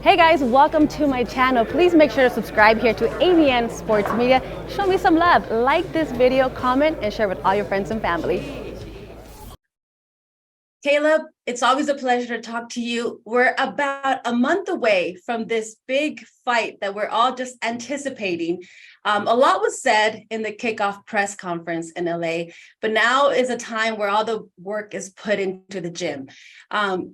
Hey guys, welcome to my channel. Please make sure to subscribe here to AVN Sports Media. Show me some love. Like this video, comment, and share with all your friends and family. Caleb, it's always a pleasure to talk to you. We're about a month away from this big fight that we're all just anticipating. A lot was said in the kickoff press conference in LA, but now is a time where all the work is put into the gym,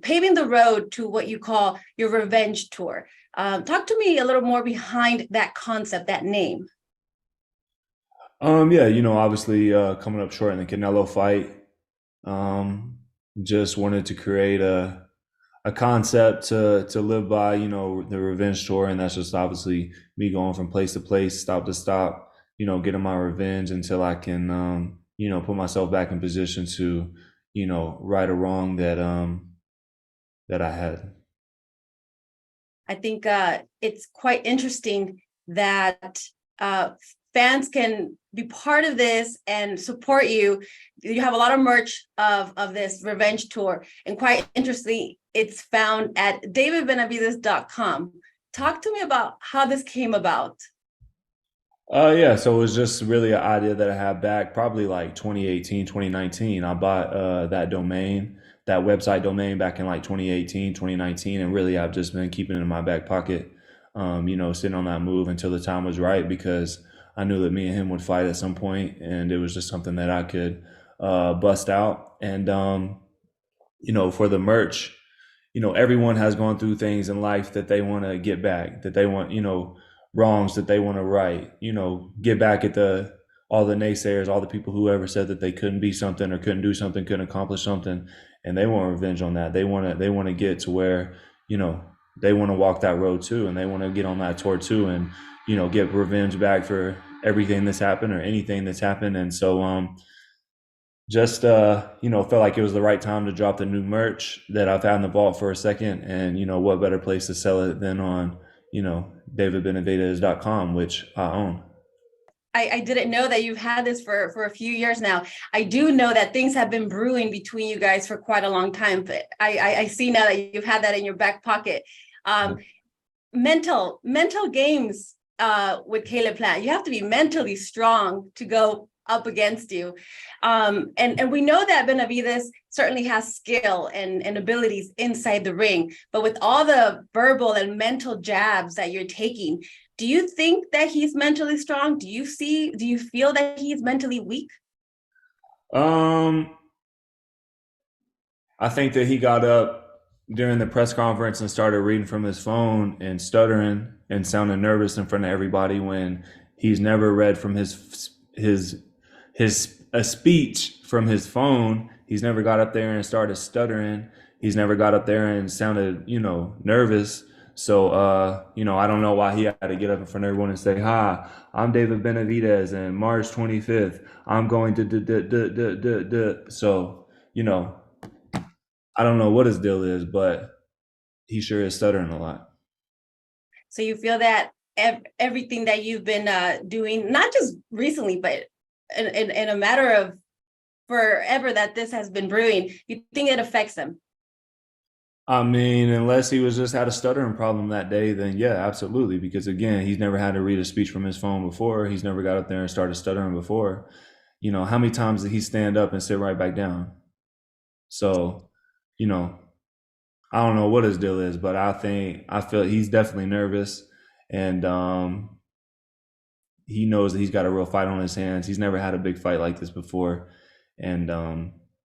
paving the road to what you call your revenge tour. Talk to me a little more behind that concept, that name. Yeah, obviously coming up short in the Canelo fight. Um, just wanted to create a concept to live by, the revenge tour, and that's just obviously me going from place to place, stop to stop, getting my revenge until I can, put myself back in position to, right a wrong that I had. I think it's quite interesting that fans can be part of this and support you. You have a lot of merch of this revenge tour, and quite interestingly, it's found at davidbenavides.com. Talk to me about how this came about. Yeah, so it was just really an idea that I had back probably like 2018, 2019. I bought that domain, that website domain back in like 2018, 2019, and really I've just been keeping it in my back pocket, sitting on that move until the time was right because I knew that me and him would fight at some point, and it was just something that I could bust out. And for the merch, everyone has gone through things in life that they want to get back, that they want, wrongs that they want to right, get back at the all the naysayers, all the people who ever said that they couldn't be something or couldn't do something, couldn't accomplish something, and they want revenge on that. They want to get to where, they want to walk that road too, and they want to get on that tour too, and get revenge back for everything that's happened or anything that's happened. And so just felt like it was the right time to drop the new merch that I've had in the vault for a second. And what better place to sell it than on davidbenavides.com, which I own. I didn't know that you've had this for a few years now. I do know that things have been brewing between you guys for quite a long time, but I see now that you've had that in your back pocket. Mental games with Caleb Plant. You have to be mentally strong to go up against you. And we know that Benavides certainly has skill and abilities inside the ring, but with all the verbal and mental jabs that you're taking, do you think that he's mentally strong? Do you feel that he's mentally weak? Um, I think that he got up during the press conference and started reading from his phone and stuttering and sounding nervous in front of everybody when he's never read from his a speech from his phone. He's never got up there and started stuttering. He's never got up there and sounded, nervous. So, I don't know why he had to get up in front of everyone and say, "Hi, I'm David Benavides, and March 25th, I'm going to." So, I don't know what his deal is, but he sure is stuttering a lot. So you feel that everything that you've been doing, not just recently, but in a matter of forever that this has been brewing, you think it affects him? I mean, unless he was just had a stuttering problem that day, then yeah, absolutely. Because again, he's never had to read a speech from his phone before. He's never got up there and started stuttering before. How many times did he stand up and sit right back down? So, you know, I don't know what his deal is, but I feel he's definitely nervous, and he knows that he's got a real fight on his hands. He's never had a big fight like this before, and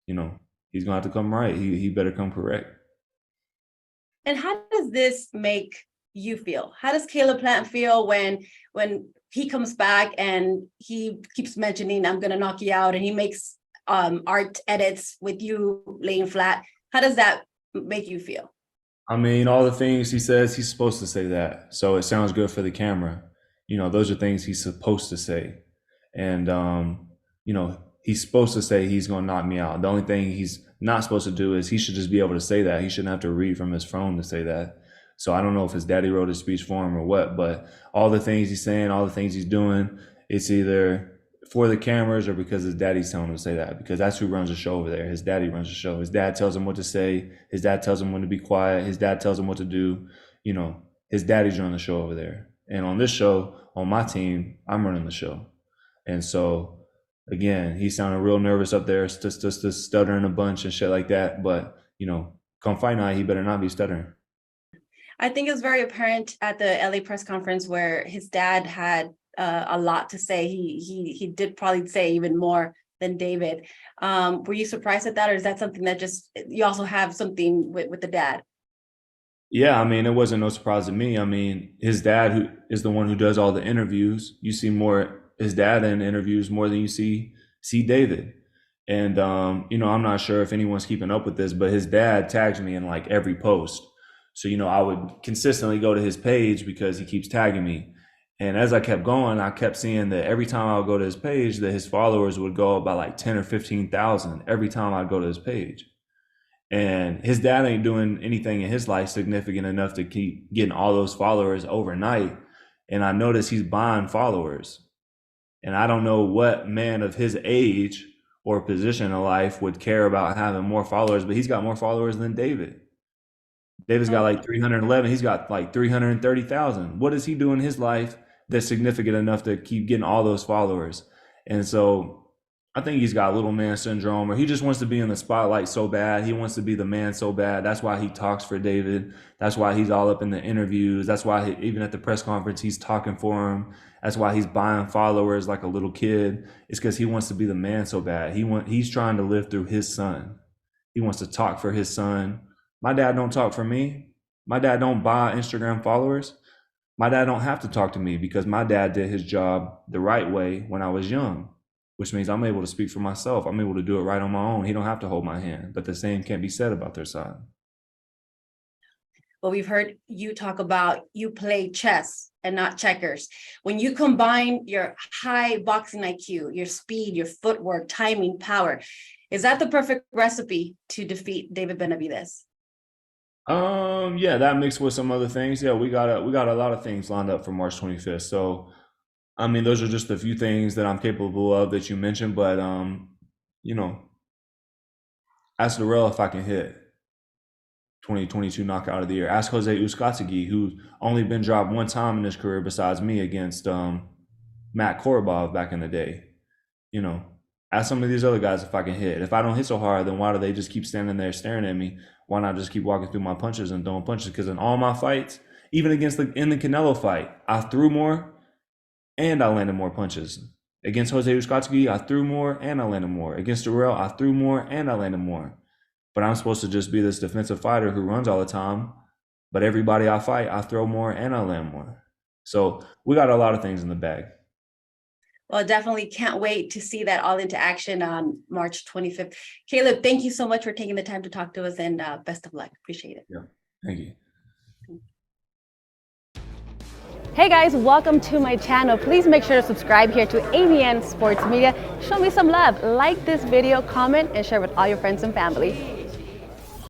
he's gonna have to come right. He better come correct. And how does this make you feel? How does Caleb Plant feel when he comes back and he keeps mentioning, "I'm going to knock you out," and he makes art edits with you laying flat? How does that make you feel? I mean, all the things he says, he's supposed to say that, so it sounds good for the camera. Those are things he's supposed to say, and he's supposed to say he's gonna knock me out. The only thing he's not supposed to do is he should just be able to say that. He shouldn't have to read from his phone to say that. So I don't know if his daddy wrote his speech for him or what, but all the things he's saying, all the things he's doing, it's either for the cameras or because his daddy's telling him to say that, because that's who runs the show over there. His daddy runs the show. His dad tells him what to say. His dad tells him when to be quiet. His dad tells him what to do. His daddy's running the show over there. And on this show, on my team, I'm running the show. And so, again, he sounded real nervous up there, just stuttering a bunch and shit like that. But, come fight night, he better not be stuttering. I think it was very apparent at the LA press conference where his dad had a lot to say. He did probably say even more than David. Were you surprised at that, or is that something that just you also have something with the dad? Yeah, I mean, it wasn't no surprise to me. I mean, his dad, who is the one who does all the interviews, you see more his dad in interviews more than you see David. And I'm not sure if anyone's keeping up with this, but his dad tags me in like every post. So, I would consistently go to his page because he keeps tagging me. And as I kept going, I kept seeing that every time I would go to his page, that his followers would go up by like 10 or 15,000 every time I'd go to his page. And his dad ain't doing anything in his life significant enough to keep getting all those followers overnight. And I noticed he's buying followers. And I don't know what man of his age or position in life would care about having more followers, but he's got more followers than David. David's got like 311. He's got like 330,000. What does he do in his life that's significant enough to keep getting all those followers? And so I think he's got little man syndrome, or he just wants to be in the spotlight so bad. He wants to be the man so bad. That's why he talks for David. That's why he's all up in the interviews. That's why even at the press conference, he's talking for him. That's why he's buying followers like a little kid. It's because he wants to be the man so bad. He's trying to live through his son. He wants to talk for his son. My dad don't talk for me. My dad don't buy Instagram followers. My dad don't have to talk to me because my dad did his job the right way when I was young, which means I'm able to speak for myself. I'm able to do it right on my own. He don't have to hold my hand, but the same can't be said about their son. Well, we've heard you talk about you play chess and not checkers. When you combine your high boxing IQ, your speed, your footwork, timing, power, is that the perfect recipe to defeat David Benavidez? Yeah, that mixed with some other things. Yeah, we got a lot of things lined up for March 25th. So, I mean, those are just a few things that I'm capable of that you mentioned. But you know, ask Darrell if I can hit 2022 knockout of the year. Ask Jose Uzcategui, who's only been dropped one time in his career besides me against Matt Korobov back in the day. You know, ask some of these other guys if I can hit. If I don't hit so hard, then why do they just keep standing there staring at me? Why not just keep walking through my punches and throwing punches? Because in all my fights, even in the Canelo fight, I threw more and I landed more punches. Against Jose Uzcategui, I threw more and I landed more. Against Darrell, I threw more and I landed more. But I'm supposed to just be this defensive fighter who runs all the time. But everybody I fight, I throw more and I land more. So we got a lot of things in the bag. Well, definitely can't wait to see that all into action on March 25th. Caleb, thank you so much for taking the time to talk to us, and best of luck. Appreciate it. Yeah, thank you. Hey guys, welcome to my channel. Please make sure to subscribe here to ABN Sports Media. Show me some love. Like this video, comment, and share with all your friends and family.